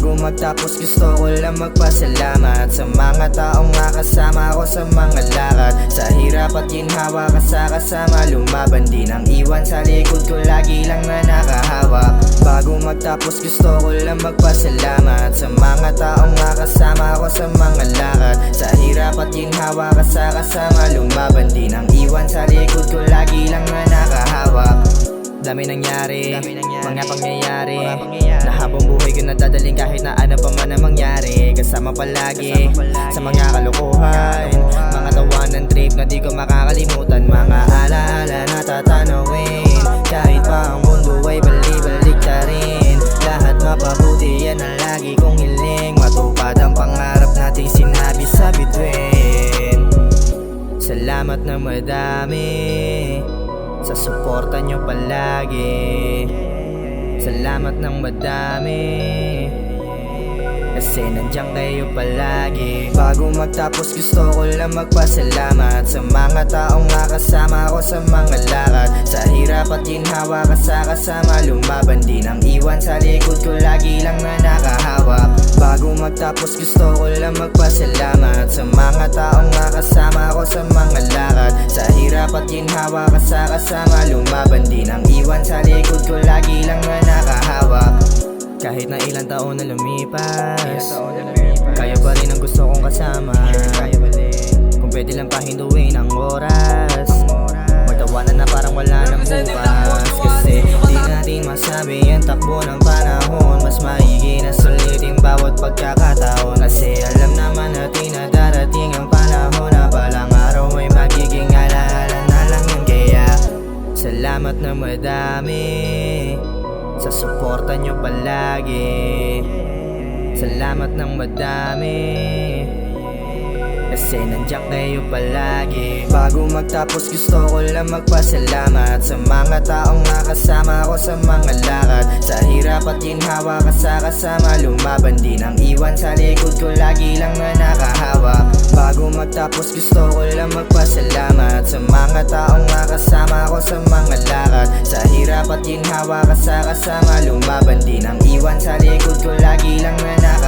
Bago magtapos gusto ko lang magpasalamat sa mga taong nakasama ko sa mga lakad. Sa hirap at ginhawa ka sa kasama, lumaban din ang iwan sa likod ko, lagi lang na nakahawak. Bago magtapos gusto ko lang magpasalamat sa mga taong nakasama ko sa mga lakad. Sa hirap at ginhawa ka sa kasama, lumaban din ang iwan sa likod ko, lagi lang na nakahawak. Dami nangyari, mga pangyayari na habang buhay ko nadadaling kahit na ano pa man ang mangyari. Kasama palagi sa mga kalokohan, mga tawanan trip na di ko makakalimutan. Mga alaala na tatanawin kahit pa ang mundo ay balik-balik ka rin. Lahat mapabuti yan ang lagi kong hiling, matupad ang pangarap nating sinabi sa bituin. Salamat na madami sa suporta nyo palagi. Salamat ng madami kasi nandiyan kayo palagi. Bago magtapos gusto ko lang magpasalamat sa mga taong nakasama ko sa mga lakad. Sa hirap at ginhawa ka sa kasama, lumaban din ang iwan sa likod ko, lagi lang na nakahawak. Bago magtapos gusto ko lang magpasalamat sa mga taong nakasama ko sa mga lakad. Sa hirap at ginhawa ka sa kasama, lumaban din ang iwan sa likod ko, lagi lang na nakahawak. Kahit na ilang taon na lumipas, kaya pa rin ang gusto kong kasama. Kung pwede lang pahinduin ang oras, magtawanan na parang wala nang bukas. Kasi di natin masabi ang takbo ng panahon, mas maigi na sulitin bawat pagkakataon. Kasi alam naman natin na darating ang panahon na balang araw ay magiging alaala na lang yun. Kaya salamat na madami sa suporta nyo palagi. Salamat ng madami kasi nandiyan kayo palagi. Bago magtapos gusto ko lang magpasalamat sa mga taong nakasama ko sa mga lakad. Sa hirap at ginhawa ka sa kasama, lumaban din ang iwan sa likod ko, lagi lang na nakahawak. Bago magtapos gusto ko lang magpasalamat sa mga taong nakasama ko sa mga lakad. Sa hirap at ginhawa ka sa kasama, lumaban din ang iwan sa likod ko, lagi lang na nakahawak.